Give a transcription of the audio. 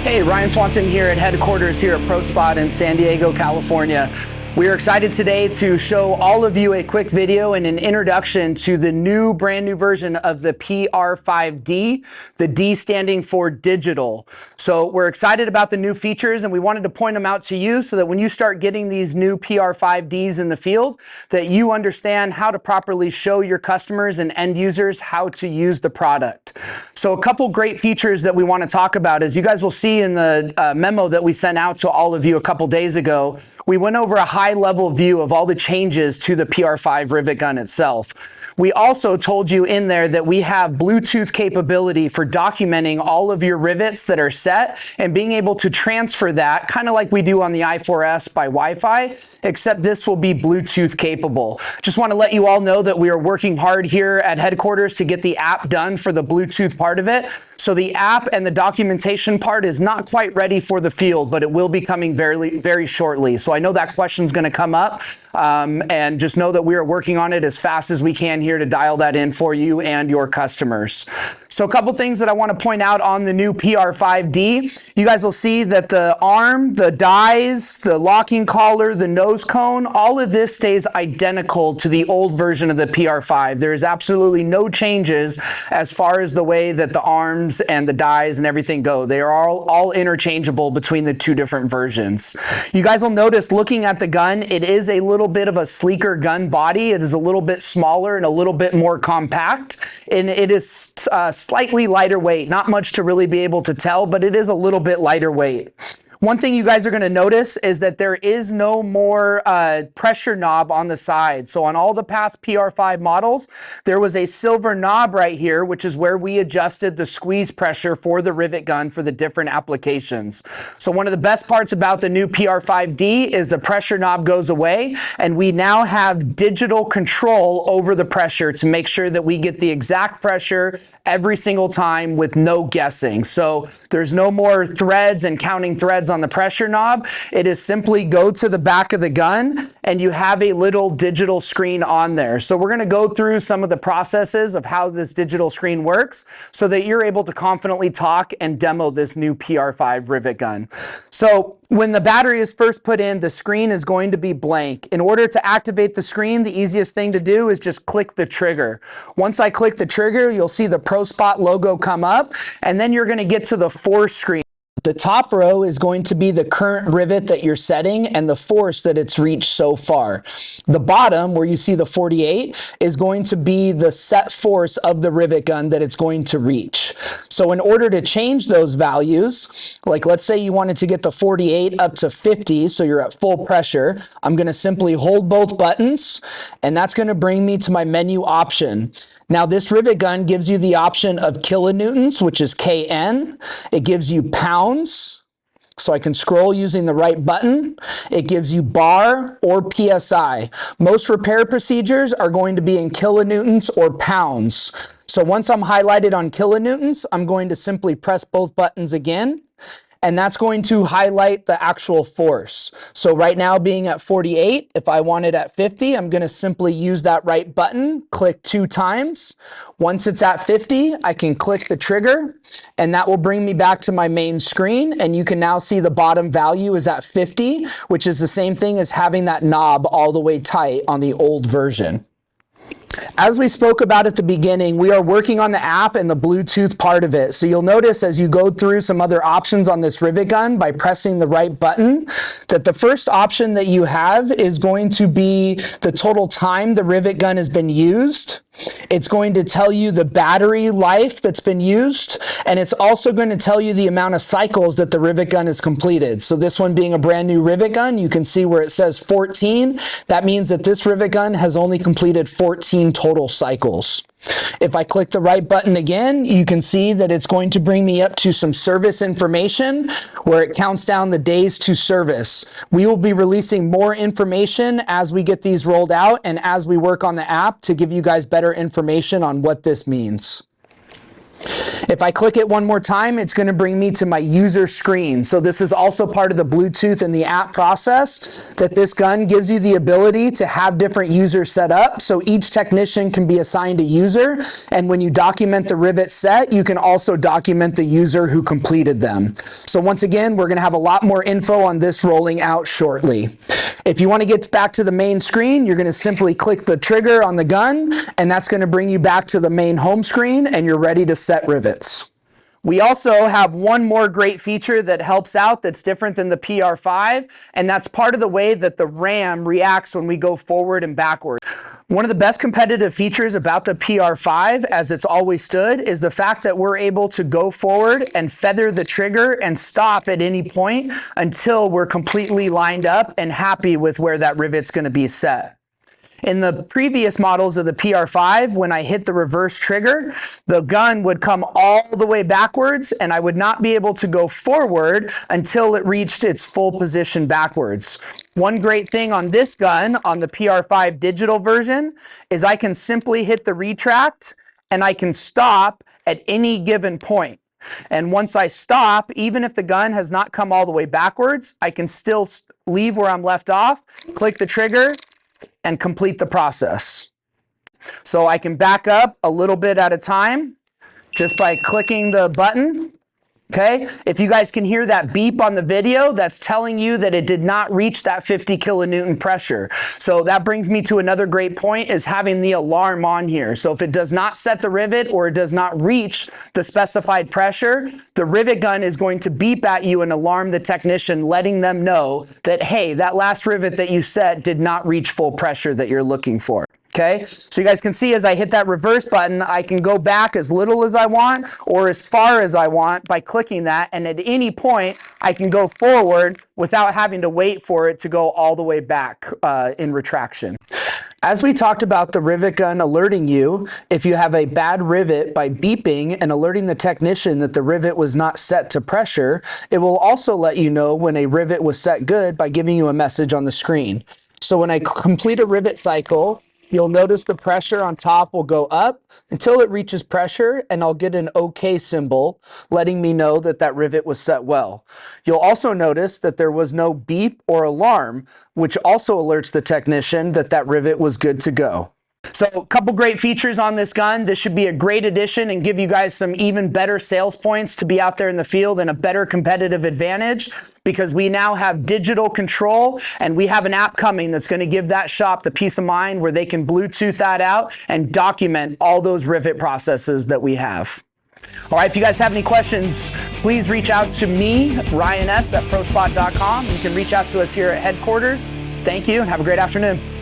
Hey, Ryan Swanson here at headquarters here at ProSpot in San Diego, California. We are excited today to show all of you a quick video and an introduction to the brand new version of the PR-5D, the D standing for digital. So we're excited about the new features and we wanted to point them out to you so that when you start getting these new PR-5Ds in the field, that you understand how to properly show your customers and end users how to use the product. So a couple great features that we want to talk about, as you guys will see in the memo that we sent out to all of you a couple days ago, we went over a high-level view of all the changes to the PR5 rivet gun itself. We also told you in there that we have Bluetooth capability for documenting all of your rivets that are set and being able to transfer that, kind of like we do on the i4S by Wi-Fi, except this will be Bluetooth capable. Just want to let you all know that we are working hard here at headquarters to get the app done for the Bluetooth part of it. So the app and the documentation part is not quite ready for the field, but it will be coming very, very shortly. So I know that question's going to come up, and just know that we are working on it as fast as we can here to dial that in for you and your customers. So a couple things that I want to point out on the new PR5D. You guys will see that the arm, the dies, the locking collar, the nose cone, all of this stays identical to the old version of the PR5. There is absolutely no changes as far as the way that the arms and the dies and everything go. They are all interchangeable between the two different versions. You guys will notice looking at the gun, it is a little bit of a sleeker gun body. It is a little bit smaller and a little bit more compact, and it is slightly lighter weight. Not much to really be able to tell, but it is a little bit lighter weight. One thing you guys are going to notice is that there is no more pressure knob on the side. So on all the past PR5 models, there was a silver knob right here, which is where we adjusted the squeeze pressure for the rivet gun for the different applications. So one of the best parts about the new PR5D is the pressure knob goes away, and we now have digital control over the pressure to make sure that we get the exact pressure every single time with no guessing. So there's no more threads and counting threads on the pressure knob. It is simply go to the back of the gun and you have a little digital screen on there. So we're going to go through some of the processes of how this digital screen works so that you're able to confidently talk and demo this new PR5 rivet gun. So when the battery is first put in, the screen is going to be blank. In order to activate the screen, the easiest thing to do is just click the trigger. Once I click the trigger, you'll see the ProSpot logo come up, and then you're going to get to the force screen. The top row is going to be the current rivet that you're setting and the force that it's reached so far. The bottom, where you see the 48, is going to be the set force of the rivet gun that it's going to reach. So in order to change those values, like let's say you wanted to get the 48 up to 50, so you're at full pressure, I'm going to simply hold both buttons, and that's going to bring me to my menu option. Now this rivet gun gives you the option of kilonewtons, which is KN. It gives you pounds, so I can scroll using the right button. It gives you bar or PSI. Most repair procedures are going to be in kilonewtons or pounds. So once I'm highlighted on kilonewtons, I'm going to simply press both buttons again, and that's going to highlight the actual force. So right now being at 48, if I want it at 50, I'm going to simply use that right button, click 2 times. Once it's at 50, I can click the trigger, and that will bring me back to my main screen, and you can now see the bottom value is at 50, which is the same thing as having that knob all the way tight on the old version. As we spoke about at the beginning, we are working on the app and the Bluetooth part of it. So you'll notice as you go through some other options on this rivet gun by pressing the right button, that the first option that you have is going to be the total time the rivet gun has been used. It's going to tell you the battery life that's been used, and it's also going to tell you the amount of cycles that the rivet gun has completed. So this one being a brand new rivet gun, you can see where it says 14. That means that this rivet gun has only completed 14 total cycles. If I click the right button again, you can see that it's going to bring me up to some service information where it counts down the days to service. We will be releasing more information as we get these rolled out and as we work on the app to give you guys better information on what this means. If I click it one more time, it's going to bring me to my user screen. So this is also part of the Bluetooth and the app process, that this gun gives you the ability to have different users set up. So each technician can be assigned a user. And when you document the rivet set, you can also document the user who completed them. So once again, we're going to have a lot more info on this rolling out shortly. If you want to get back to the main screen, you're going to simply click the trigger on the gun, and that's going to bring you back to the main home screen, and you're ready to set rivets. We also have one more great feature that helps out that's different than the PR-5, and that's part of the way that the RAM reacts when we go forward and backward. One of the best competitive features about the PR-5, as it's always stood, is the fact that we're able to go forward and feather the trigger and stop at any point until we're completely lined up and happy with where that rivet's going to be set. In the previous models of the PR-5, when I hit the reverse trigger, the gun would come all the way backwards and I would not be able to go forward until it reached its full position backwards. One great thing on this gun, on the PR-5 digital version, is I can simply hit the retract and I can stop at any given point. And once I stop, even if the gun has not come all the way backwards, I can still leave where I'm left off, click the trigger, and complete the process. So I can back up a little bit at a time just by clicking the button. Okay, if you guys can hear that beep on the video, that's telling you that it did not reach that 50 kilonewton pressure. So that brings me to another great point, is having the alarm on here. So if it does not set the rivet or it does not reach the specified pressure, the rivet gun is going to beep at you and alarm the technician, letting them know that, hey, that last rivet that you set did not reach full pressure that you're looking for. Okay, so you guys can see as I hit that reverse button, I can go back as little as I want or as far as I want by clicking that, and at any point I can go forward without having to wait for it to go all the way back in retraction. As we talked about the rivet gun alerting you if you have a bad rivet by beeping and alerting the technician that the rivet was not set to pressure, it will also let you know when a rivet was set good by giving you a message on the screen. So when I complete a rivet cycle, you'll notice the pressure on top will go up until it reaches pressure, and I'll get an OK symbol letting me know that that rivet was set well. You'll also notice that there was no beep or alarm, which also alerts the technician that that rivet was good to go. So a couple great features on this gun. This should be a great addition and give you guys some even better sales points to be out there in the field and a better competitive advantage, because we now have digital control and we have an app coming that's going to give that shop the peace of mind where they can Bluetooth that out and document all those rivet processes that we have. All right, if you guys have any questions, please reach out to me, Ryan S. at prospot.com. You can reach out to us here at headquarters. Thank you and have a great afternoon.